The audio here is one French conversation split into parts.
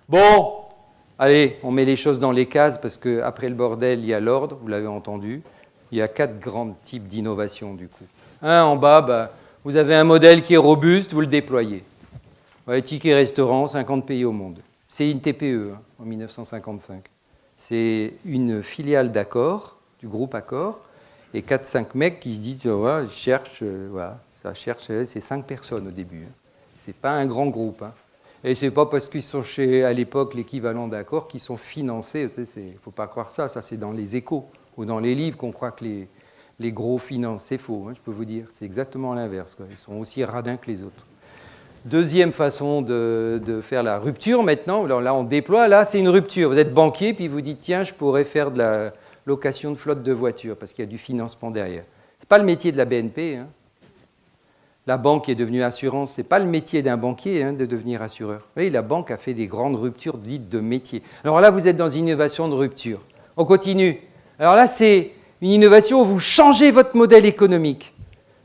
Bon, allez, on met les choses dans les cases parce qu'après le bordel, il y a l'ordre, vous l'avez entendu. Il y a 4 grands types d'innovation du coup. En bas, vous avez un modèle qui est robuste, vous le déployez. Ouais, ticket restaurant, 50 pays au monde. C'est une TPE en 1955. C'est une filiale d'Accor, du groupe Accor, et 4-5 mecs qui se disent, ouais, ça cherche, c'est 5 personnes au début. C'est pas un grand groupe. Et c'est pas parce qu'ils sont à l'époque l'équivalent d'Accor qu'ils sont financés. Il ne faut pas croire ça. Ça, c'est dans les échos ou dans les livres qu'on croit que les gros financent. C'est faux, je peux vous dire. C'est exactement l'inverse. Ils sont aussi radins que les autres. Deuxième façon de faire la rupture maintenant. Alors là, on déploie. Là, c'est une rupture. Vous êtes banquier, puis vous dites, tiens, je pourrais faire de la location de flotte de voitures parce qu'il y a du financement derrière. Ce n'est pas le métier de la BNP. La banque est devenue assurance. Ce n'est pas le métier d'un banquier de devenir assureur. Vous voyez, la banque a fait des grandes ruptures dites de métier. Alors là, vous êtes dans une innovation de rupture. On continue. Alors là, c'est une innovation où vous changez votre modèle économique.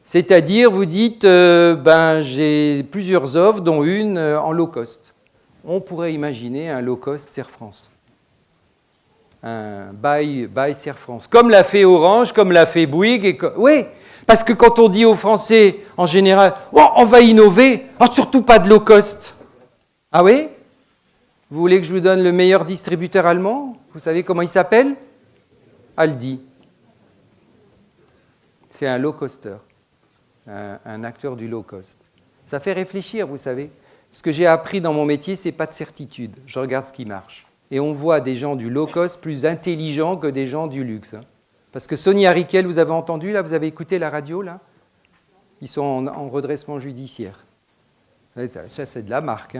C'est-à-dire, vous dites, j'ai plusieurs offres, dont une en low cost. On pourrait imaginer un low cost Air France. Un buy Air France. Comme l'a fait Orange, comme l'a fait Bouygues. Oui, parce que quand on dit aux Français, en général, oh, on va innover, surtout pas de low cost. Ah oui? Vous voulez que je vous donne le meilleur distributeur allemand? Vous savez comment il s'appelle? Aldi. C'est un low coster, un acteur du low cost. Ça fait réfléchir, vous savez. Ce que j'ai appris dans mon métier, ce n'est pas de certitude. Je regarde ce qui marche. Et on voit des gens du low cost plus intelligents que des gens du luxe. Parce que Sonia Rykiel, vous avez entendu, là, vous avez écouté la radio, là? Ils sont en redressement judiciaire. Ça, c'est de la marque.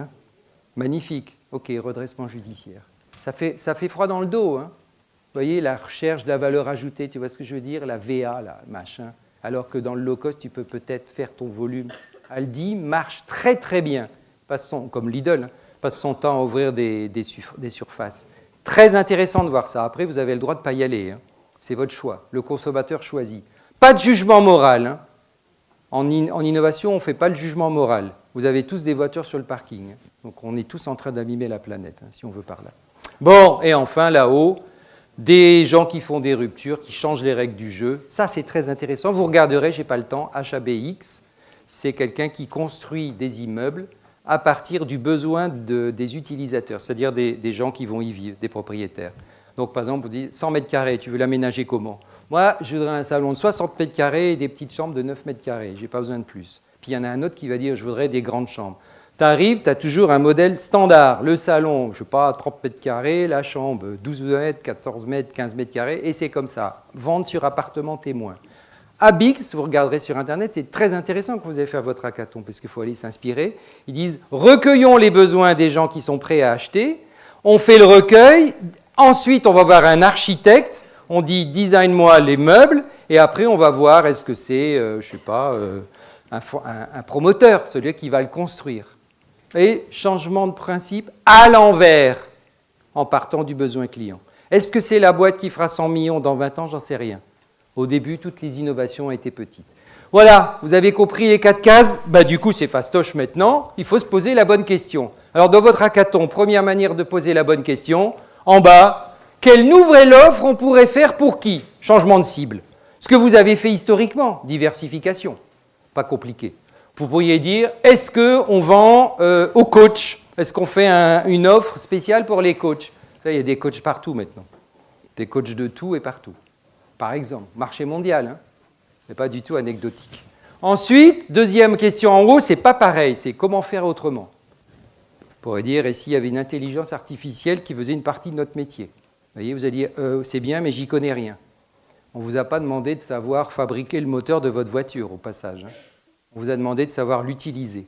Magnifique. OK, redressement judiciaire. Ça fait froid dans le dos. Vous voyez, la recherche de la valeur ajoutée, tu vois ce que je veux dire? La VA, là, machin. Alors que dans le low cost, tu peux peut-être faire ton volume. Aldi marche très, très bien. Comme Lidl, passe son temps à ouvrir des surfaces. Très intéressant de voir ça. Après, vous avez le droit de ne pas y aller. C'est votre choix. Le consommateur choisit. Pas de jugement moral. En innovation, on ne fait pas le jugement moral. Vous avez tous des voitures sur le parking. Donc, on est tous en train d'abîmer la planète, si on veut par là. Bon, et enfin, là-haut, des gens qui font des ruptures, qui changent les règles du jeu. Ça, c'est très intéressant. Vous regarderez, je n'ai pas le temps, HABX, c'est quelqu'un qui construit des immeubles à partir du besoin des utilisateurs, c'est-à-dire des gens qui vont y vivre, des propriétaires. Donc, par exemple, vous dites 100 mètres carrés, tu veux l'aménager comment? Moi, je voudrais un salon de 60 mètres carrés et des petites chambres de 9 mètres carrés. Je n'ai pas besoin de plus. Puis, il y en a un autre qui va dire, je voudrais des grandes chambres. Tu arrives, tu as toujours un modèle standard. Le salon, je ne sais pas, 30 mètres carrés, la chambre, 12 mètres, 14 mètres, 15 mètres carrés, et c'est comme ça. Vente sur appartement témoin. Abix, vous regarderez sur Internet, c'est très intéressant que vous allez faire votre hackathon, parce qu'il faut aller s'inspirer. Ils disent, recueillons les besoins des gens qui sont prêts à acheter, on fait le recueil, ensuite on va voir un architecte, on dit, design-moi les meubles, et après on va voir, est-ce que c'est, un promoteur, celui qui va le construire. Et changement de principe à l'envers, en partant du besoin client. Est-ce que c'est la boîte qui fera 100 millions dans 20 ans? J'en sais rien. Au début, toutes les innovations étaient petites. Voilà, vous avez compris les 4 cases. Du coup, c'est fastoche maintenant. Il faut se poser la bonne question. Alors, dans votre hackathon, première manière de poser la bonne question. En bas, quelle nouvelle offre on pourrait faire pour qui? Changement de cible. Ce que vous avez fait historiquement, diversification. Pas compliqué. Vous pourriez dire, est-ce qu'on vend aux coachs? Est-ce qu'on fait une offre spéciale pour les coachs? Là, il y a des coachs partout maintenant. Des coachs de tout et partout. Par exemple, marché mondial, mais pas du tout anecdotique. Ensuite, deuxième question en haut, c'est pas pareil, c'est comment faire autrement. On pourrait dire, et s'il y avait une intelligence artificielle qui faisait une partie de notre métier? Vous voyez, vous allez dire, c'est bien, mais j'y connais rien. On ne vous a pas demandé de savoir fabriquer le moteur de votre voiture, au passage. On vous a demandé de savoir l'utiliser.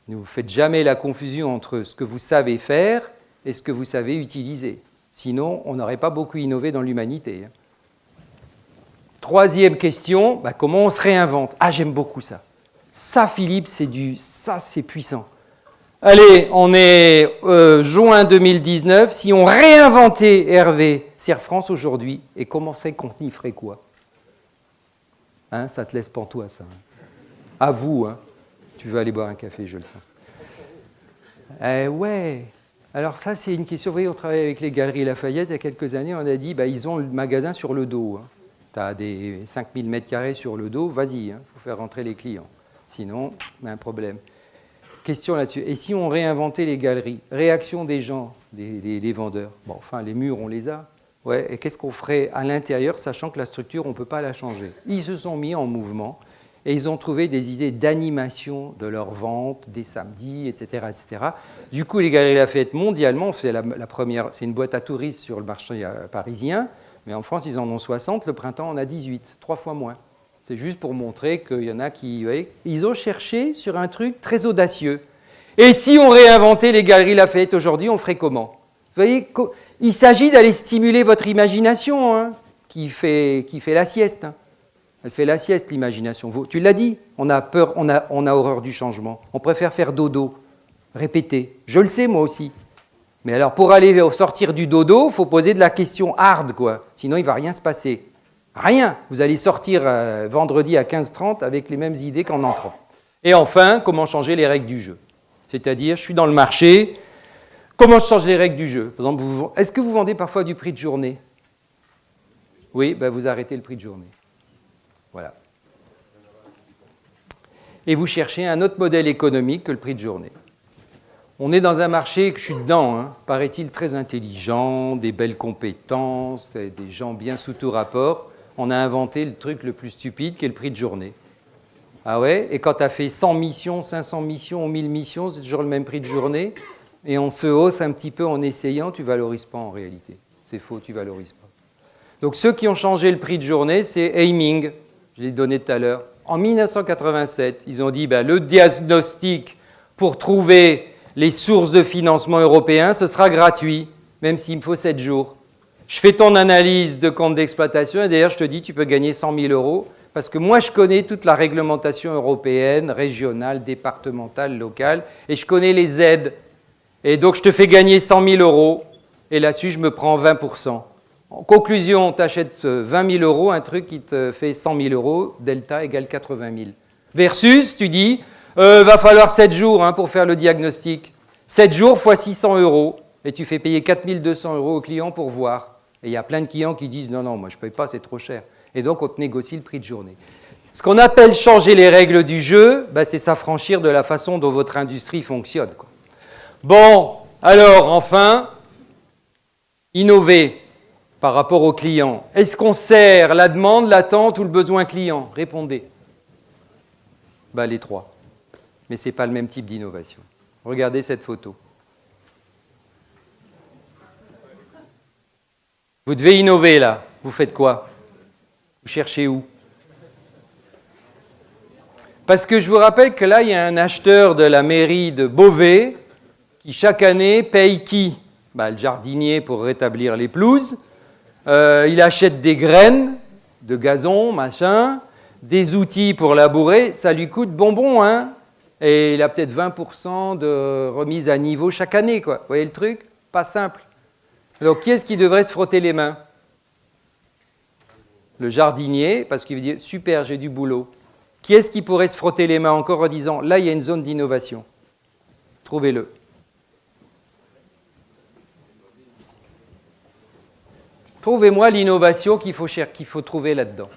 Ne vous faites jamais la confusion entre ce que vous savez faire et ce que vous savez utiliser. Sinon, on n'aurait pas beaucoup innové dans l'humanité. Troisième question, comment on se réinvente? Ah, j'aime beaucoup ça. Ça, Philippe, ça, c'est puissant. Allez, on est juin 2019. Si on réinventait Hervé Air France aujourd'hui, et comment c'est qu'on y ferait quoi? Ça te laisse pantois, ça. À vous, Tu veux aller boire un café, je le sens. Ouais. Alors ça, c'est une question. Vous voyez, on travaille avec les Galeries Lafayette il y a quelques années. On a dit, ils ont le magasin sur le dos. Tu as des 5000 m² sur le dos, vas-y, il faut faire rentrer les clients. Sinon, un problème. Question là-dessus. Et si on réinventait les galeries? Réaction des gens, des vendeurs. Bon, enfin, les murs, on les a. Ouais, et qu'est-ce qu'on ferait à l'intérieur, sachant que la structure, on ne peut pas la changer? Ils se sont mis en mouvement et ils ont trouvé des idées d'animation de leurs ventes, des samedis, etc., etc. Du coup, les Galeries Lafayette, mondialement, c'est la première, c'est une boîte à touristes sur le marché parisien, mais en France, ils en ont 60, le printemps, on a 18, 3 fois moins. C'est juste pour montrer qu'il y en a qui... Vous voyez, ils ont cherché sur un truc très audacieux. Et si on réinventait les Galeries Lafayette aujourd'hui, on ferait comment? Vous voyez, il s'agit d'aller stimuler votre imagination, qui fait la sieste. Elle fait la sieste, l'imagination. Tu l'as dit, on a peur, on a horreur du changement. On préfère faire dodo, répéter. Je le sais, moi aussi. Mais alors, pour aller sortir du dodo, il faut poser de la question hard, quoi. Sinon, il ne va rien se passer. Rien. Vous allez sortir vendredi à 15h30 avec les mêmes idées qu'en entrant. Et enfin, comment changer les règles du jeu? C'est-à-dire, je suis dans le marché, comment je change les règles du jeu? Par exemple, est-ce que vous vendez parfois du prix de journée? Oui, vous arrêtez le prix de journée. Voilà. Et vous cherchez un autre modèle économique que le prix de journée. On est dans un marché, que je suis dedans, paraît-il très intelligent, des belles compétences, des gens bien sous tout rapport. On a inventé le truc le plus stupide qui est le prix de journée. Ah ouais? Et quand tu as fait 100 missions, 500 missions ou 1000 missions, c'est toujours le même prix de journée. Et on se hausse un petit peu en essayant, tu ne valorises pas en réalité. C'est faux, tu ne valorises pas. Donc ceux qui ont changé le prix de journée, c'est Aiming. Je l'ai donné tout à l'heure. En 1987, ils ont dit le diagnostic pour trouver les sources de financement européens, ce sera gratuit, même s'il me faut 7 jours. Je fais ton analyse de compte d'exploitation et d'ailleurs, je te dis, tu peux gagner 100 000 euros parce que moi, je connais toute la réglementation européenne, régionale, départementale, locale et je connais les aides. Et donc, je te fais gagner 100 000 euros et là-dessus, je me prends 20%. En conclusion, tu achètes 20 000 euros, un truc qui te fait 100 000 euros, delta égale 80 000. Versus, tu dis, va falloir 7 jours pour faire le diagnostic. 7 jours fois 600 euros, et tu fais payer 4 200 euros au client pour voir. Et il y a plein de clients qui disent, non, moi je ne paye pas, c'est trop cher. Et donc, on te négocie le prix de journée. Ce qu'on appelle changer les règles du jeu, c'est s'affranchir de la façon dont votre industrie fonctionne, quoi. Bon, alors, enfin, innover par rapport aux clients. Est-ce qu'on sert la demande, l'attente ou le besoin client? Répondez. Les trois. Mais ce n'est pas le même type d'innovation. Regardez cette photo. Vous devez innover là. Vous faites quoi? Vous cherchez où? Parce que je vous rappelle que là, il y a un acheteur de la mairie de Beauvais qui, chaque année, paye qui? Le jardinier pour rétablir les pelouses. Il achète des graines de gazon, machin, des outils pour labourer. Ça lui coûte bonbon, Et il a peut-être 20% de remise à niveau chaque année, quoi. Vous voyez le truc? Pas simple. Donc, qui est-ce qui devrait se frotter les mains? Le jardinier, parce qu'il veut dire, super, j'ai du boulot. Qui est-ce qui pourrait se frotter les mains encore en disant, là, il y a une zone d'innovation? Trouvez-le. Trouvez-moi l'innovation qu'il faut trouver là-dedans.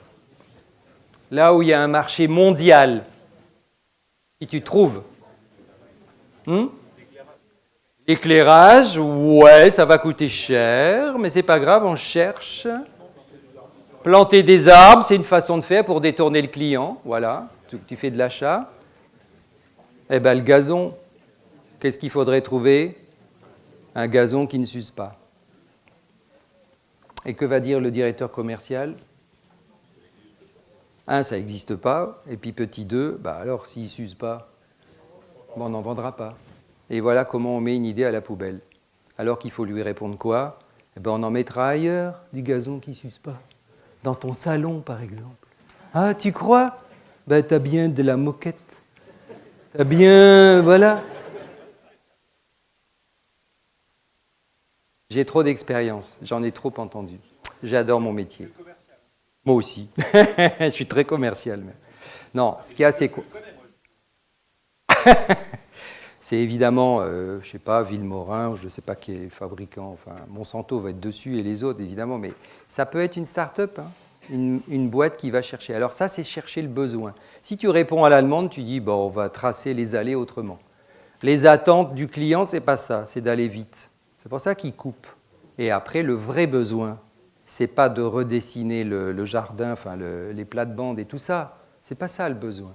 Là où il y a un marché mondial, si tu trouves. L'éclairage, ouais, ça va coûter cher, mais c'est pas grave, on cherche. Planter des arbres, c'est une façon de faire pour détourner le client, voilà, tu fais de l'achat. Le gazon, qu'est-ce qu'il faudrait trouver? Un gazon qui ne s'use pas. Et que va dire le directeur commercial? 1, ça n'existe pas. Et puis petit 2, alors s'il ne s'use pas, on n'en vendra pas. Et voilà comment on met une idée à la poubelle. Alors qu'il faut lui répondre quoi? On en mettra ailleurs du gazon qui ne s'use pas. Dans ton salon, par exemple. Ah, tu crois? T'as bien de la moquette. T'as bien... Voilà. J'ai trop d'expérience, j'en ai trop entendu. J'adore mon métier. Moi aussi. Je suis très commercial. Mais... Non, ce qu'il y a, c'est quoi? C'est évidemment, je ne sais pas, Villemorin, je ne sais pas qui est fabricant, enfin Monsanto va être dessus et les autres évidemment, mais ça peut être une start-up, hein, une boîte qui va chercher. Alors ça, c'est chercher le besoin. Si tu réponds à la demande, tu dis, bon, on va tracer les allées autrement. Les attentes du client, ce n'est pas ça, c'est d'aller vite. C'est pour ça qu'il coupe. Et après, le vrai besoin, ce n'est pas de redessiner le jardin, enfin les plates-bandes et tout ça. Ce n'est pas ça le besoin.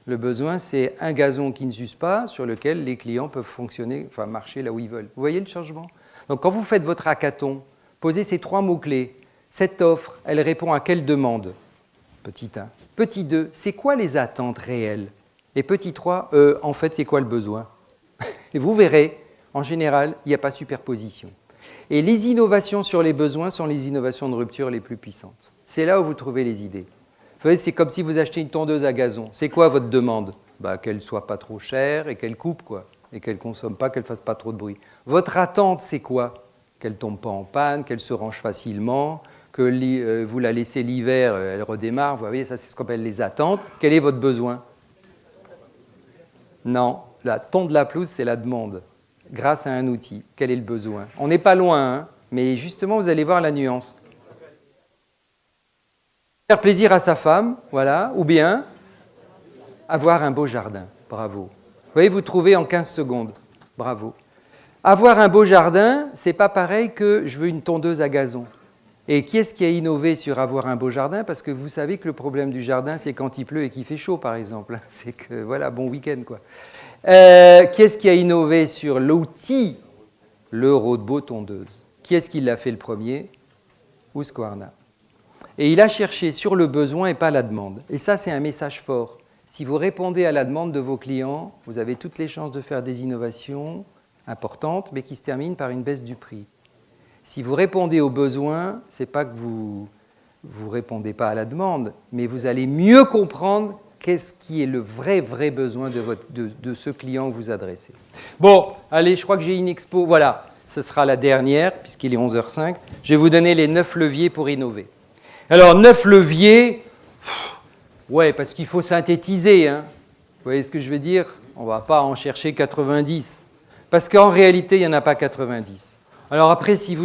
Le besoin, c'est un gazon qui ne s'use pas, sur lequel les clients peuvent fonctionner, enfin marcher là où ils veulent. Vous voyez le changement? Donc quand vous faites votre hackathon, posez ces 3 mots-clés. Cette offre, elle répond à quelle demande? Petit 1. Petit 2, c'est quoi les attentes réelles? Et petit 3, en fait, c'est quoi le besoin? Et vous verrez, en général, il n'y a pas superposition. Et les innovations sur les besoins sont les innovations de rupture les plus puissantes. C'est là où vous trouvez les idées. Vous voyez, c'est comme si vous achetez une tondeuse à gazon. C'est quoi votre demande? Qu'elle ne soit pas trop chère et qu'elle coupe, quoi. Et qu'elle ne consomme pas, qu'elle ne fasse pas trop de bruit. Votre attente, c'est quoi? Qu'elle ne tombe pas en panne, qu'elle se range facilement, que vous la laissez l'hiver, elle redémarre. Vous voyez, ça, c'est ce qu'on appelle les attentes. Quel est votre besoin? Non, la tonde de la pelouse, c'est la demande, grâce à un outil. Quel est le besoin? On n'est pas loin, hein, mais justement, vous allez voir la nuance. Faire plaisir à sa femme, voilà, ou bien avoir un beau jardin. Bravo. Vous voyez, vous trouvez en 15 secondes. Bravo. Avoir un beau jardin, c'est pas pareil que je veux une tondeuse à gazon. Et qui est-ce qui a innové sur avoir un beau jardin? Parce que vous savez que le problème du jardin, c'est quand il pleut et qu'il fait chaud, par exemple. C'est que, voilà, bon week-end, quoi. Qui est-ce qui a innové sur l'outil? Le Rodbo tondeuse. Qui est-ce qui l'a fait le premier? Husqvarna. Et il a cherché sur le besoin et pas la demande. Et ça, c'est un message fort. Si vous répondez à la demande de vos clients, vous avez toutes les chances de faire des innovations importantes, mais qui se terminent par une baisse du prix. Si vous répondez aux besoins, ce n'est pas que vous ne répondez pas à la demande, mais vous allez mieux comprendre qu'est-ce qui est le vrai besoin de ce client que vous adressez. Bon, allez, je crois que j'ai une expo. Voilà, ce sera la dernière, puisqu'il est 11h05. Je vais vous donner les 9 leviers pour innover. Alors, 9 leviers, ouais, parce qu'il faut synthétiser. Hein. Vous voyez ce que je veux dire? On ne va pas en chercher 90. Parce qu'en réalité, il n'y en a pas 90. Alors après, si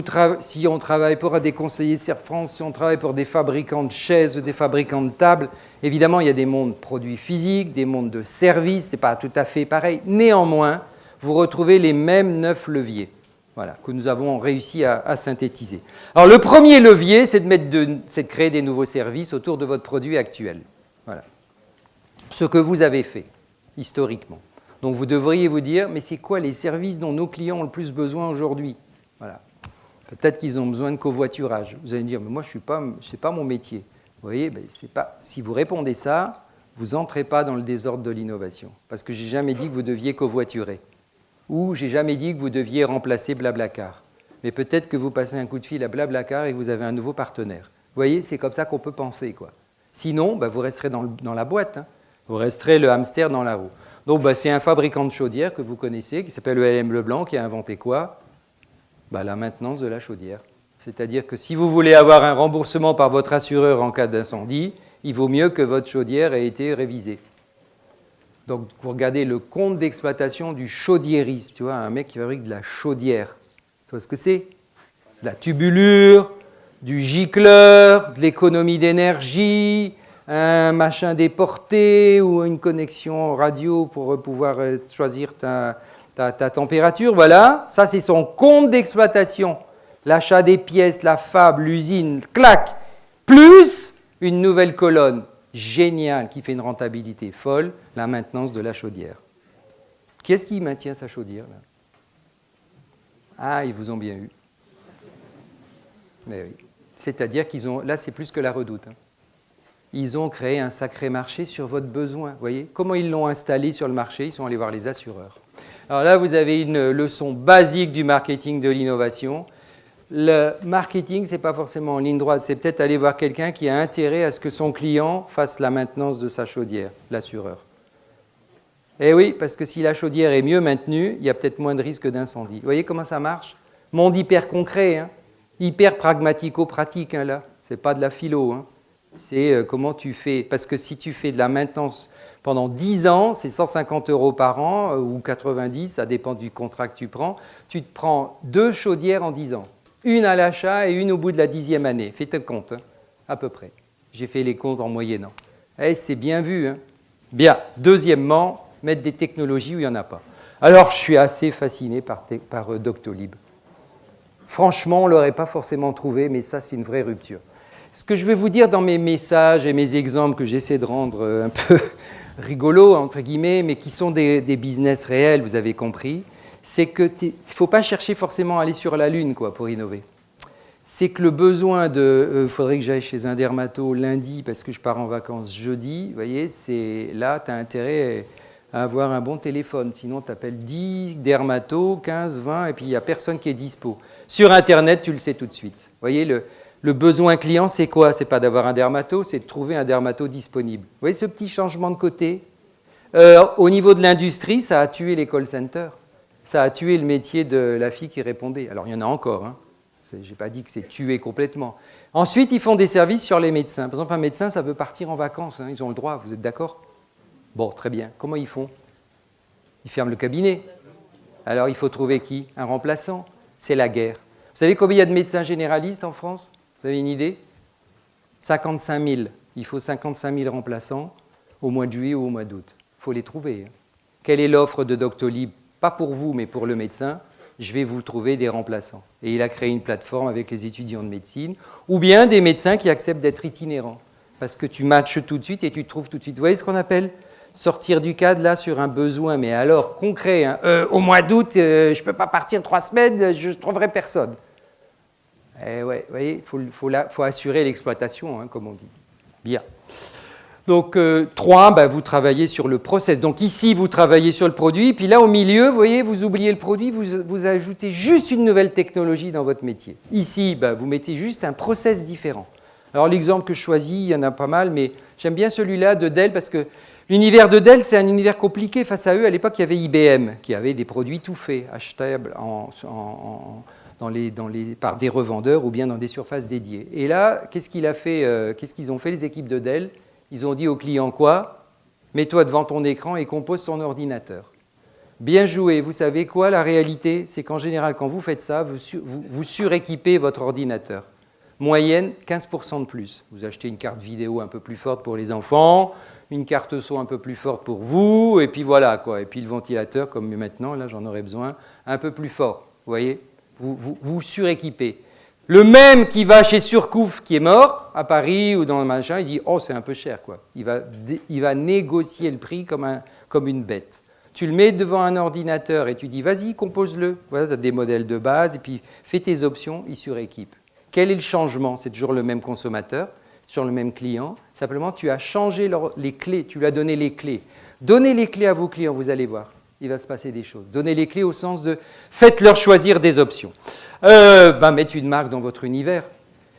on travaille pour des conseillers Serfrance, si on travaille pour des fabricants de chaises ou des fabricants de tables, évidemment, il y a des mondes produits physiques, des mondes de services, ce n'est pas tout à fait pareil. Néanmoins, vous retrouvez les mêmes 9 leviers. Voilà, que nous avons réussi à synthétiser. Alors, le premier levier, c'est de créer des nouveaux services autour de votre produit actuel. Voilà. Ce que vous avez fait, historiquement. Donc, vous devriez vous dire, mais c'est quoi les services dont nos clients ont le plus besoin aujourd'hui? Voilà. Peut-être qu'ils ont besoin de covoiturage. Vous allez me dire, mais moi, ce n'est pas mon métier. Vous voyez, c'est pas, si vous répondez ça, vous n'entrez pas dans le désordre de l'innovation. Parce que je n'ai jamais dit que vous deviez covoiturer. Ou j'ai jamais dit que vous deviez remplacer Blablacar. Mais peut-être que vous passez un coup de fil à Blablacar et que vous avez un nouveau partenaire. Vous voyez, c'est comme ça qu'on peut penser, quoi. Sinon, vous resterez dans la boîte. Hein. Vous resterez le hamster dans la roue. Donc, c'est un fabricant de chaudières que vous connaissez, qui s'appelle ELM Leblanc, qui a inventé quoi? La maintenance de la chaudière. C'est-à-dire que si vous voulez avoir un remboursement par votre assureur en cas d'incendie, il vaut mieux que votre chaudière ait été révisée. Donc, vous regardez le compte d'exploitation du chaudiériste, tu vois, un mec qui fabrique de la chaudière. Tu vois ce que c'est? De la tubulure, du gicleur, de l'économie d'énergie, un machin déporté ou une connexion radio pour pouvoir choisir ta température. Voilà, ça c'est son compte d'exploitation. L'achat des pièces, la fab, l'usine, clac, plus une nouvelle colonne. Génial, qui fait une rentabilité folle, la maintenance de la chaudière. Qui est-ce qui maintient sa chaudière là? Ah, ils vous ont bien eu. Mais oui. C'est-à-dire qu'ils ont, là c'est plus que la Redoute. Hein. Ils ont créé un sacré marché sur votre besoin. Vous voyez, comment ils l'ont installé sur le marché? Ils sont allés voir les assureurs. Alors là, vous avez une leçon basique du marketing de l'innovation. Le marketing, ce n'est pas forcément en ligne droite, c'est peut-être aller voir quelqu'un qui a intérêt à ce que son client fasse la maintenance de sa chaudière, l'assureur. Eh oui, parce que si la chaudière est mieux maintenue, il y a peut-être moins de risque d'incendie. Vous voyez comment ça marche? Monde hyper concret, hein? Hyper pragmatico-pratique, hein, là. Ce n'est pas de la philo. Hein? C'est comment tu fais. Parce que si tu fais de la maintenance Pendant 10 ans, c'est 150 € par an ou 90, ça dépend du contrat que tu prends. Tu te prends 2 chaudières en 10 ans. Une à l'achat et une au bout de la 10e année. Fais tes comptes, hein, à peu près. J'ai fait les comptes en moyennant. Eh, c'est bien vu. Hein. Bien. Deuxièmement, mettre des technologies où il n'y en a pas. Alors, je suis assez fasciné par Doctolib. Franchement, on ne l'aurait pas forcément trouvé, mais ça, c'est une vraie rupture. Ce que je vais vous dire dans mes messages et mes exemples que j'essaie de rendre un peu rigolos, entre guillemets, mais qui sont des business réels, vous avez compris, c'est qu'il ne faut pas chercher forcément à aller sur la Lune quoi, pour innover. C'est que le besoin de... Il faudrait que j'aille chez un dermato lundi parce que je pars en vacances jeudi. Vous voyez, là, tu as intérêt à avoir un bon téléphone. Sinon, tu appelles 10 dermatos, 15, 20, et puis il n'y a personne qui est dispo. Sur Internet, tu le sais tout de suite. Vous voyez, le besoin client, c'est quoi? Ce n'est pas d'avoir un dermato, c'est de trouver un dermato disponible. Vous voyez ce petit changement de côté? Au niveau de l'industrie, ça a tué les call centers. Ça a tué le métier de la fille qui répondait. Alors, il y en a encore, hein. Je n'ai pas dit que c'est tué complètement. Ensuite, ils font des services sur les médecins. Par exemple, un médecin, ça veut partir en vacances. Hein. Ils ont le droit, vous êtes d'accord? Bon, très bien. Comment ils font? Ils ferment le cabinet. Alors, il faut trouver qui? Un remplaçant. C'est la guerre. Vous savez combien il y a de médecins généralistes en France? Vous avez une idée? 55 000. Il faut 55 000 remplaçants au mois de juillet ou au mois d'août. Il faut les trouver. Hein. Quelle est l'offre de Doctolib? Pas pour vous, mais pour le médecin. Je vais vous trouver des remplaçants. Et il a créé une plateforme avec les étudiants de médecine, ou bien des médecins qui acceptent d'être itinérants, parce que tu matches tout de suite et tu te trouves tout de suite. Vous voyez ce qu'on appelle sortir du cadre, là, sur un besoin, mais alors concret. Hein. Au mois d'août, je ne peux pas partir 3 semaines, je ne trouverai personne. Eh ouais, vous voyez, il faut assurer l'exploitation, hein, comme on dit. Bien. Donc, 3, vous travaillez sur le process. Donc, ici, vous travaillez sur le produit. Puis là, au milieu, vous voyez, vous oubliez le produit, vous ajoutez juste une nouvelle technologie dans votre métier. Ici, vous mettez juste un process différent. Alors, l'exemple que je choisis, il y en a pas mal, mais j'aime bien celui-là de Dell parce que l'univers de Dell, c'est un univers compliqué. Face à eux, à l'époque, il y avait IBM qui avait des produits tout faits, achetables par des revendeurs ou bien dans des surfaces dédiées. Et là, qu'est-ce qu'ils ont fait, les équipes de Dell? Ils ont dit au client quoi? Mets-toi devant ton écran et compose ton ordinateur. Bien joué. Vous savez quoi? La réalité, c'est qu'en général, quand vous faites ça, vous suréquipez votre ordinateur. Moyenne, 15% de plus. Vous achetez une carte vidéo un peu plus forte pour les enfants, une carte son un peu plus forte pour vous, et puis voilà, quoi. Et puis le ventilateur, comme maintenant, là j'en aurais besoin, un peu plus fort. Vous voyez? Vous suréquipez. Le même qui va chez Surcouf, qui est mort, à Paris ou dans le machin, il dit « Oh, c'est un peu cher, quoi ». Il va négocier le prix comme une bête. Tu le mets devant un ordinateur et tu dis « Vas-y, compose-le ». Voilà, tu as des modèles de base et puis fais tes options, il suréquipe. Quel est le changement? C'est toujours le même consommateur, sur le même client. Simplement, tu as changé les clés, tu lui as donné les clés. Donnez les clés à vos clients, vous allez voir. Il va se passer des choses. Donnez les clés au sens de faites-leur choisir des options. Mettre une marque dans votre univers.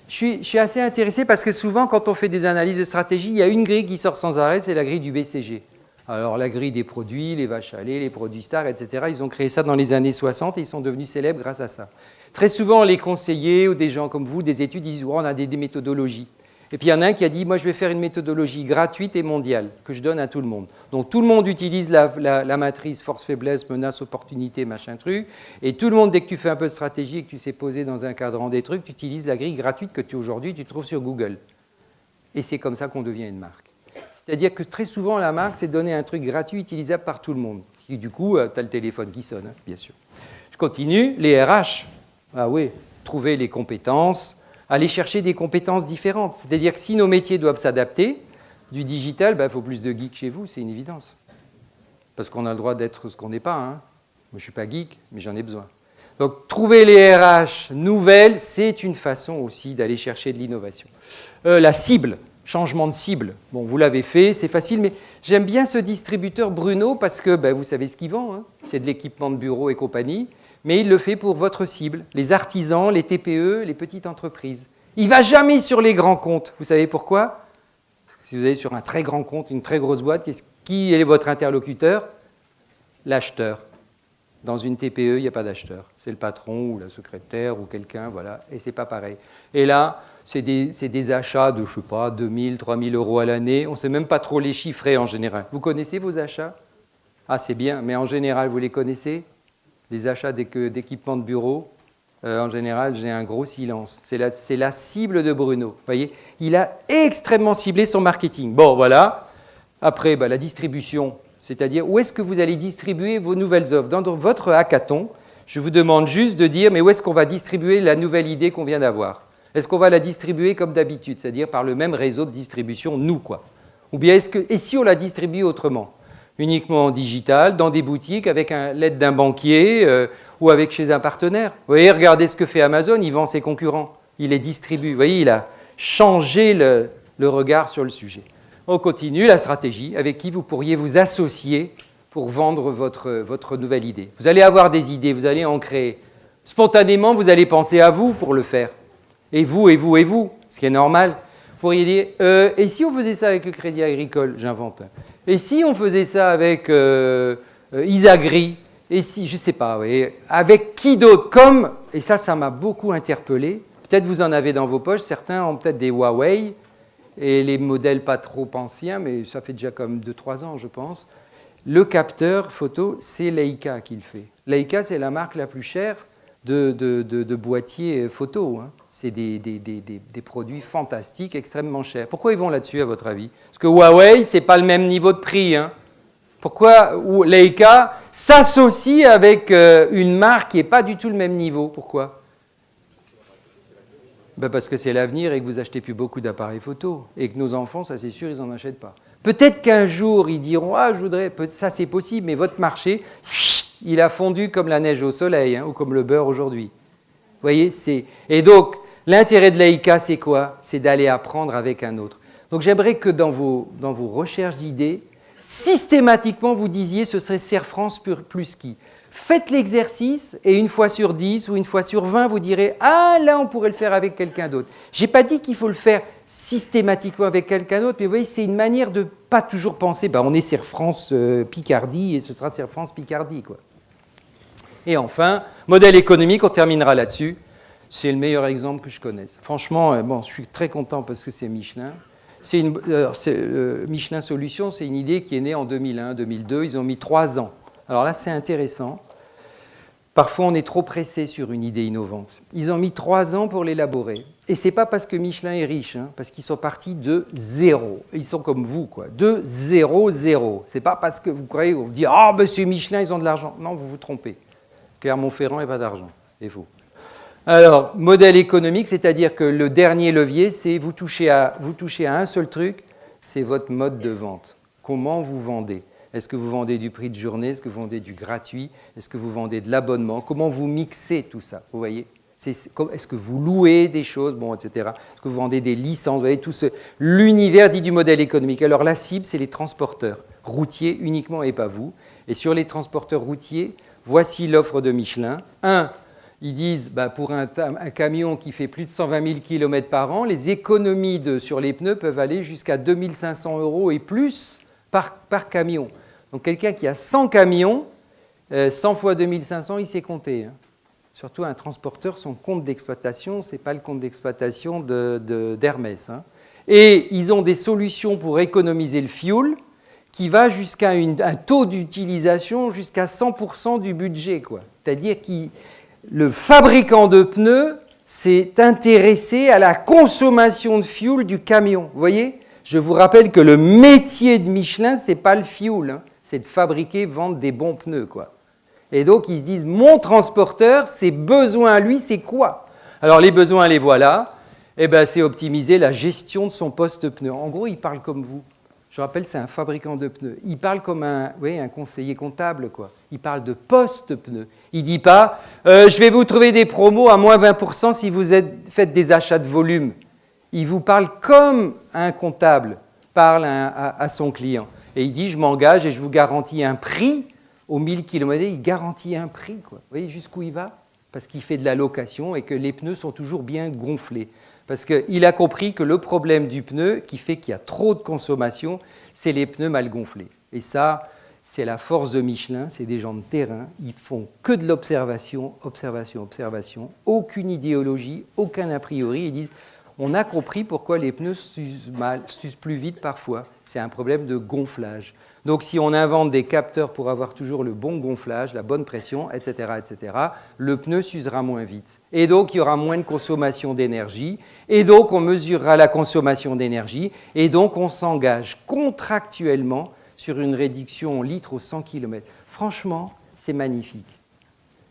Je suis assez intéressé parce que souvent, quand on fait des analyses de stratégie, il y a une grille qui sort sans arrêt, c'est la grille du BCG. Alors, la grille des produits, les vaches à lait, les produits stars, etc., ils ont créé ça dans les années 60 et ils sont devenus célèbres grâce à ça. Très souvent, les conseillers ou des gens comme vous, des études, ils disent oh, on a des méthodologies. Et puis il y en a un qui a dit, moi je vais faire une méthodologie gratuite et mondiale que je donne à tout le monde. Donc tout le monde utilise la matrice force-faiblesse, menace, opportunité, machin truc. Et tout le monde, dès que tu fais un peu de stratégie et que tu sais poser dans un cadran des trucs, tu utilises la grille gratuite que aujourd'hui tu trouves sur Google. Et c'est comme ça qu'on devient une marque. C'est-à-dire que très souvent la marque, c'est donner un truc gratuit utilisable par tout le monde. Et du coup, tu as le téléphone qui sonne, hein, bien sûr. Je continue, les RH. Ah oui, trouver les compétences. Aller chercher des compétences différentes. C'est-à-dire que si nos métiers doivent s'adapter, du digital, il faut plus de geeks chez vous, c'est une évidence. Parce qu'on a le droit d'être ce qu'on n'est pas. Hein. Moi, je ne suis pas geek, mais j'en ai besoin. Donc, trouver les RH nouvelles, c'est une façon aussi d'aller chercher de l'innovation. La cible, changement de cible. Bon, vous l'avez fait, c'est facile, mais j'aime bien ce distributeur Bruno parce que vous savez ce qu'il vend. Hein. C'est de l'équipement de bureau et compagnie. Mais il le fait pour votre cible, les artisans, les TPE, les petites entreprises. Il ne va jamais sur les grands comptes. Vous savez pourquoi? Si vous allez sur un très grand compte, une très grosse boîte, qui est votre interlocuteur? L'acheteur. Dans une TPE, il n'y a pas d'acheteur. C'est le patron ou la secrétaire ou quelqu'un, voilà, et c'est pas pareil. Et là, c'est des achats de, je sais pas, 2 000, 3 000 euros à l'année. On ne sait même pas trop les chiffrer en général. Vous connaissez vos achats? Ah, c'est bien, mais en général, vous les connaissez? Les achats d'équipements de bureau? En général, j'ai un gros silence. C'est la cible de Bruno. Vous voyez, il a extrêmement ciblé son marketing. Bon, voilà. Après, la distribution, c'est-à-dire où est-ce que vous allez distribuer vos nouvelles offres. Dans votre hackathon, je vous demande juste de dire, mais où est-ce qu'on va distribuer la nouvelle idée qu'on vient d'avoir? Est-ce qu'on va la distribuer comme d'habitude, c'est-à-dire par le même réseau de distribution, nous, quoi? Ou bien et si on la distribue autrement? Uniquement en digital, dans des boutiques, avec l'aide d'un banquier ou avec chez un partenaire. Vous voyez, regardez ce que fait Amazon, il vend ses concurrents, il les distribue. Vous voyez, il a changé le regard sur le sujet. On continue la stratégie avec qui vous pourriez vous associer pour vendre votre nouvelle idée. Vous allez avoir des idées, vous allez en créer. Spontanément, vous allez penser à vous pour le faire. Et vous, et vous, et vous, ce qui est normal. Vous pourriez dire, et si on faisait ça avec le Crédit Agricole, j'invente. Et si on faisait ça avec Isagri, et si, je ne sais pas, oui, avec qui d'autre, comme, et ça m'a beaucoup interpellé, peut-être vous en avez dans vos poches, certains ont peut-être des Huawei, et les modèles pas trop anciens, mais ça fait déjà comme 2-3 ans, je pense. Le capteur photo, c'est Leica qui le fait. Leica, c'est la marque la plus chère de boîtiers photo. Hein. C'est des produits fantastiques, extrêmement chers. Pourquoi ils vont là-dessus, à votre avis? Parce que Huawei, ce n'est pas le même niveau de prix. Hein. Pourquoi Leica s'associe avec une marque qui n'est pas du tout le même niveau? Pourquoi? Parce que c'est l'avenir et que vous n'achetez plus beaucoup d'appareils photo. Et que nos enfants, ça c'est sûr, ils n'en achètent pas. Peut-être qu'un jour, ils diront « Ah, je voudrais… » Ça, c'est possible, mais votre marché, il a fondu comme la neige au soleil, hein, ou comme le beurre aujourd'hui. Vous voyez, et donc, l'intérêt de Leica, c'est quoi? C'est d'aller apprendre avec un autre. Donc, j'aimerais que dans vos recherches d'idées, systématiquement, vous disiez ce serait Serre France plus qui. Faites l'exercice et une fois sur 10 ou une fois sur 20, vous direz « Ah, là, on pourrait le faire avec quelqu'un d'autre. » Je n'ai pas dit qu'il faut le faire systématiquement avec quelqu'un d'autre, mais vous voyez, c'est une manière de ne pas toujours penser on est Serre France Picardie et ce sera Serre France Picardie, quoi. Et enfin, modèle économique, on terminera là-dessus. C'est le meilleur exemple que je connaisse. Franchement, je suis très content parce que c'est Michelin. Michelin Solutions, c'est une idée qui est née en 2001, 2002. Ils ont mis 3 ans. Alors là, c'est intéressant. Parfois, on est trop pressé sur une idée innovante. Ils ont mis 3 ans pour l'élaborer. Et ce n'est pas parce que Michelin est riche, hein, parce qu'ils sont partis de zéro. Ils sont comme vous, quoi, de 0, 0. Ce n'est pas parce que vous croyez, vous dites « Ah, c'est Michelin, ils ont de l'argent ». Non, vous vous trompez. Clermont-Ferrand n'a pas d'argent. C'est faux. Alors, modèle économique, c'est-à-dire que le dernier levier, c'est vous touchez à un seul truc, c'est votre mode de vente. Comment vous vendez? Est-ce que vous vendez du prix de journée? Est-ce que vous vendez du gratuit? Est-ce que vous vendez de l'abonnement? Comment vous mixez tout ça? Vous voyez? Est-ce que vous louez des choses, etc. Est-ce que vous vendez des licences? Vous voyez, l'univers dit du modèle économique. Alors, la cible, c'est les transporteurs routiers uniquement et pas vous. Et sur les transporteurs routiers, voici l'offre de Michelin. Ils disent, pour un camion qui fait plus de 120 000 km par an, les économies sur les pneus peuvent aller jusqu'à 2 500 € et plus par camion. Donc, quelqu'un qui a 100 camions, 100 fois 2 500, il sait compter. Hein. Surtout un transporteur, son compte d'exploitation, ce n'est pas le compte d'exploitation d'Hermès. Hein. Et ils ont des solutions pour économiser le fuel qui va jusqu'à un taux d'utilisation jusqu'à 100% du budget, quoi. C'est-à-dire que le fabricant de pneus s'est intéressé à la consommation de fuel du camion. Vous voyez? Je vous rappelle que le métier de Michelin, ce n'est pas le fuel, hein, c'est de fabriquer, vendre des bons pneus, quoi. Et donc, ils se disent, mon transporteur, ses besoins à lui, c'est quoi? Alors, les besoins, les voilà. C'est optimiser la gestion de son poste pneu. En gros, il parle comme vous. Je rappelle, c'est un fabricant de pneus. Il parle comme un conseiller comptable, quoi. Il parle de poste pneu. Il ne dit pas je vais vous trouver des promos à moins 20% si vous faites des achats de volume. Il vous parle comme un comptable parle à son client. Et il dit je m'engage et je vous garantis un prix aux 1000 km. Il garantit un prix, quoi. Vous voyez jusqu'où il va? Parce qu'il fait de la location et que les pneus sont toujours bien gonflés. Parce qu'il a compris que le problème du pneu qui fait qu'il y a trop de consommation, c'est les pneus mal gonflés. Et ça, c'est la force de Michelin, c'est des gens de terrain, ils font que de l'observation, observation, observation, aucune idéologie, aucun a priori, ils disent on a compris pourquoi les pneus s'usent plus vite parfois, c'est un problème de gonflage. Donc si on invente des capteurs pour avoir toujours le bon gonflage, la bonne pression, etc., le pneu s'usera moins vite. Et donc il y aura moins de consommation d'énergie, et donc on mesurera la consommation d'énergie, et donc on s'engage contractuellement sur une réduction en litres au 100 km. Franchement, c'est magnifique.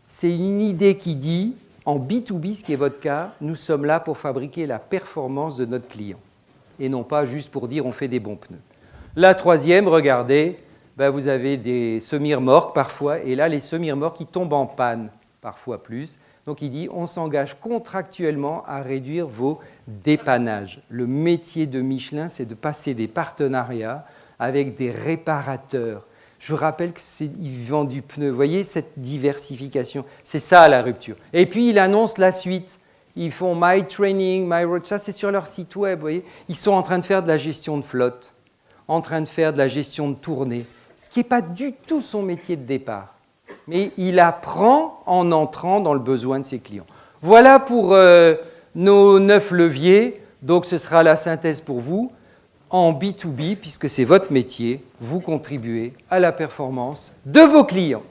C'est une idée qui dit, en B2B, ce qui est votre cas, nous sommes là pour fabriquer la performance de notre client, et non pas juste pour dire on fait des bons pneus. La troisième, regardez, vous avez des semi-remorques parfois, et là, les semi-remorques, ils tombent en panne, parfois plus. Donc, il dit, on s'engage contractuellement à réduire vos dépannages. Le métier de Michelin, c'est de passer des partenariats avec des réparateurs. Je vous rappelle qu'ils vendent du pneu. Vous voyez cette diversification, c'est ça la rupture. Et puis, il annonce la suite. Ils font My Training, My Road, ça c'est sur leur site web. Vous voyez. Ils sont en train de faire de la gestion de flotte, en train de faire de la gestion de tournée, ce qui n'est pas du tout son métier de départ. Mais il apprend en entrant dans le besoin de ses clients. Voilà pour nos 9 leviers. Donc, ce sera la synthèse pour vous. En B2B, puisque c'est votre métier, vous contribuez à la performance de vos clients.